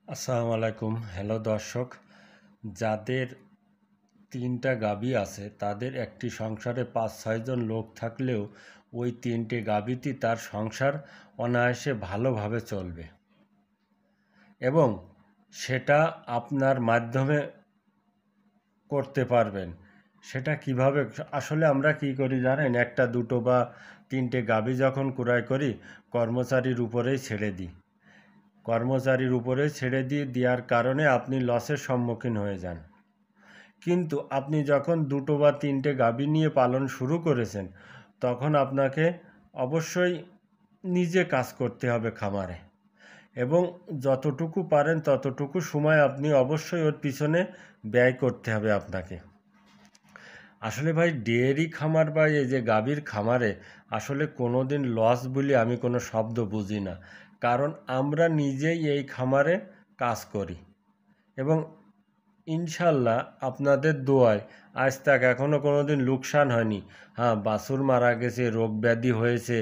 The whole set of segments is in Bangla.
আসসালামু আলাইকুম। হ্যালো দর্শক, যাদের ৩টা গাভী আছে তাদের একটি সংসারে ৫-৬ জন লোক থাকলেও ওই ৩টে গাভীতেই তার সংসার অনায়াসে ভালোভাবে চলবে এবং সেটা আপনার মাধ্যমে করতে পারবেন। সেটা কিভাবে? আসলে আমরা কি করি জানেন, একটা দুটো বা ৩টে গাভী যখন ক্রয় করি কর্মচারীর উপরেই ছেড়ে দিই। কর্মচারীর উপরে ছেড়ে দেওয়ার কারণে আপনি লসের সম্মুখীন হয়ে যান। কিন্তু আপনি যখন দুটো বা ৩টে গাভী নিয়ে পালন শুরু করেছেন তখন আপনাকে অবশ্যই নিজে কাজ করতে হবে খামারে, এবং যতটুকু পারেন ততটুকু সময় আপনি অবশ্যই ওর পিছনে ব্যয় করতে হবে আপনাকে। আসলে ভাই, ডেয়ারি খামার বা এই যে গাভীর খামারে আসলে কোনো দিন লস বলে আমি কোনো শব্দ বুঝি না, কারণ আমরা নিজেই এই খামারে কাজ করি এবং ইনশাল্লাহ আপনাদের দোয়ায় আজ তাক এখনও কোনো দিন লোকসান হয়নি। হ্যাঁ, বাছুর মারা গেছে, রোগ ব্যাধি হয়েছে,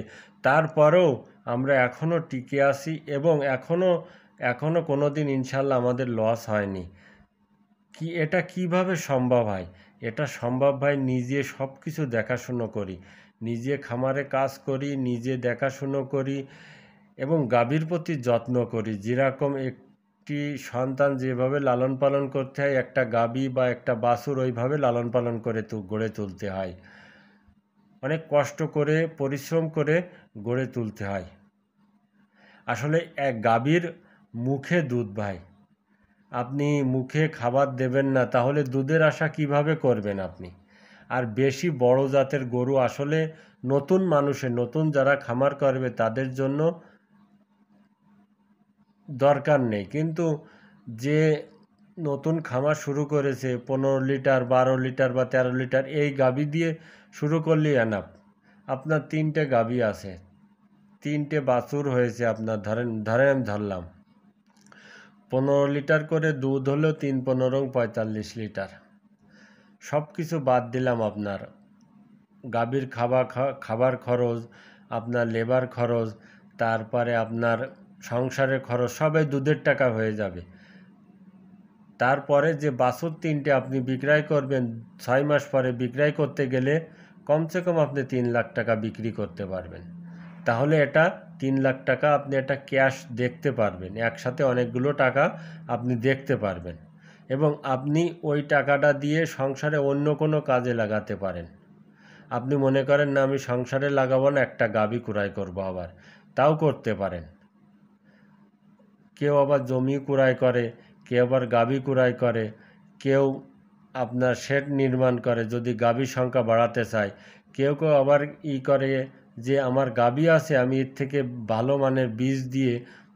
তারপরেও আমরা এখনও টিকে আছি এবং এখনও কোনো দিন ইনশাল্লাহ আমাদের লস হয়নি। এটা কিভাবে সম্ভব হয়? এটা সম্ভব হয় নিজে সব কিছু দেখাশুনো করি, নিজে খামারে কাজ করি, নিজে দেখাশুনো করি এবং গাভীর প্রতি যত্ন করি। যেরকম একটি সন্তান যেভাবে লালন পালন করতে হয়, একটা গাভী বা একটা বাছুর ওইভাবে লালন পালন করে গড়ে তুলতে হয়। অনেক কষ্ট করে পরিশ্রম করে গড়ে তুলতে হয়। আসলে এক গাভীর মুখে দুধ ভাই, আপনি মুখে খাবার দেবেন না তাহলে দুধের আশা কিভাবে করবেন আপনি? আর বেশি বড় জাতের গরু আসলে নতুন যারা খামার করবে তাদের জন্য দরকার নেই, কিন্তু যে নতুন খামার শুরু করেছে ১৫ লিটার ১২ লিটার বা ১৩ লিটার এই গাভী দিয়ে শুরু করলেই এনাফ। আপনার ৩টে গাভী আছে, ৩টে বাছুর হয়েছে, আপনার ধরেন আমি ধরলাম ১৫ লিটার করে দুধ হলেও ৩-১৫ ৪৫ লিটার। সব কিছু বাদ দিলাম, আপনার গাভীর খাবার খরচ, আপনার লেবার খরচ, তারপরে আপনার সংসারের খরচ, সবাই দুধের টাকা হয়ে যাবে। তারপরে যে বাছুর ৩টে আপনি বিক্রয় করবেন ৬ মাস পরে, বিক্রয় করতে গেলে কমসে কম আপনি ৩ লাখ টাকা বিক্রি করতে পারবেন। তাহলে এটা ৩ লাখ টাকা আপনি একটা ক্যাশ দেখতে পারবেন, একসাথে অনেকগুলো টাকা আপনি দেখতে পারবেন এবং আপনি ওই টাকাটা দিয়ে সংসারে অন্য কোনো কাজে লাগাতে পারেন। আপনি মনে করেন না আমি সংসারে লাগাবো না, একটা গাভী ক্রয় করবো, আবার তাও করতে পারেন। কেউ আবার জমি ক্রয় করে, কেউ আবার গাভী ক্রয় করে, কেউ আপনার শেড নির্মাণ করে যদি গাভীর সংখ্যা বাড়াতে চায়, কেউ আবার করে যে আমার গাভী আছে, আমি এর থেকে ভালো মানের বীজ দিয়ে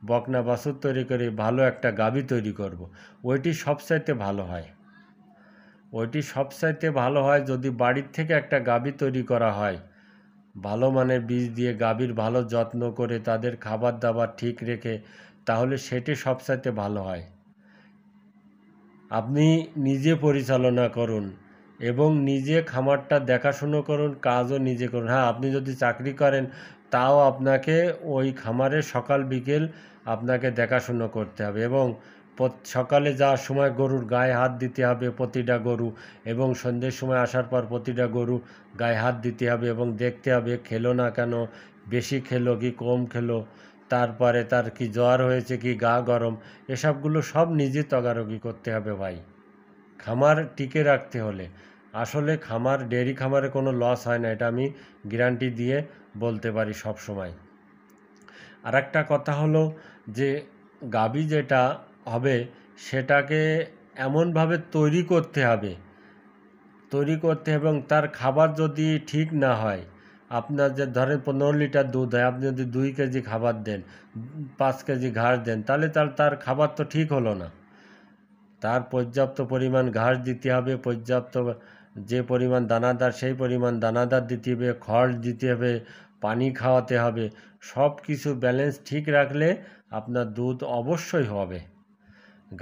বকনা বাছুর তৈরি করে ভালো একটা গাভী তৈরি করব। ওইটি সবচাইতে ভালো হয়। যদি বাড়ির থেকে একটা গাভী তৈরি করা হয় ভালো মানের বীজ দিয়ে, গাভীর ভালো যত্ন করে, তাদের খাবার দাবার ঠিক রেখে, তাহলে সেটি সবচাইতে ভালো হয়। আপনি নিজে পরিচালনা করুন এবং নিজে খামারটা দেখাশুনো করুন, কাজও নিজে করুন। হ্যাঁ, আপনি যদি চাকরি করেন তাও আপনাকে ওই খামারে সকাল বিকেল আপনাকে দেখাশুনো করতে হবে এবং সকালে যাওয়ার সময় গরুর গায়ে হাত দিতে হবে প্রতিটা গরু, এবং সন্ধ্যের সময় আসার পর প্রতিটা গরু গায়ে হাত দিতে হবে এবং দেখতে হবে খেলো না কেন, বেশি খেলো কি কম খেলো, তারপরে তার কি জ্বর হয়েছে কি গা গরম, এসবগুলো সব নিজে তদারকি করতে হবে ভাই, খামার টিকে রাখতে হলে। আসলে ডেয়ারি খামারে কোনো লস হয় না, এটা আমি গ্যারান্টি দিয়ে বলতে পারি সব সময়। আর একটা কথা হলো যে গাভী যেটা হবে সেটাকে এমনভাবে তৈরি করতে হবে এবং তার খাবার যদি ঠিক না হয়, আপনার যে ধরেন ১৫ লিটার দুধ হয়, আপনি যদি ২ কেজি খাবার দেন, ৫ কেজি ঘাস দেন, তাহলে তার খাবার তো ঠিক হলো না। তার পর্যাপ্ত পরিমাণ ঘাস দিতে হবে, পর্যাপ্ত যে পরিমাণ দানাদার সেই পরিমাণ দানাদার দিতে হবে, খড় দিতে হবে, পানি খাওয়াতে হবে, সব কিছু ব্যালেন্স ঠিক রাখলে আপনার দুধ অবশ্যই হবে।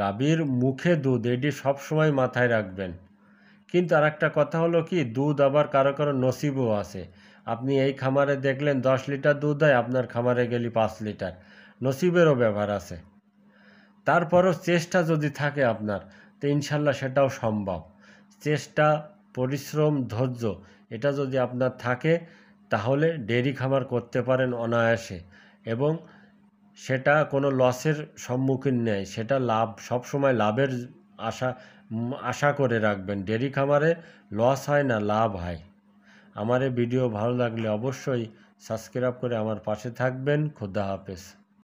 গাভীর মুখে দুধ, এটি সবসময় মাথায় রাখবেন। কিন্তু আর একটা কথা হলো কি, দুধ আবার কারো নসিবও আছে। আপনি এই খামারে দেখলেন ১০ লিটার দুধ হয়, আপনার খামারে গেলি ৫ লিটার, নসিবেরও ব্যাপার আছে। তারপরও চেষ্টা যদি থাকে আপনার, তো ইনশাল্লাহ সেটাও সম্ভব। চেষ্টা, পরিশ্রম, ধৈর্য এটা যদি আপনার থাকে, তাহলে ডেয়ারি খামার করতে পারেন অনায়াসে, এবং সেটা কোনো লসের সম্মুখীন নেই, সেটা লাভ, সবসময় লাভের আশা করে রাখবেন। ডেয়ারি খামারে লস হয় না, লাভ হয়। আমার এই ভিডিও ভালো লাগলে অবশ্যই সাবস্ক্রাইব করে আমার পাশে থাকবেন। খোদা হাফেজ।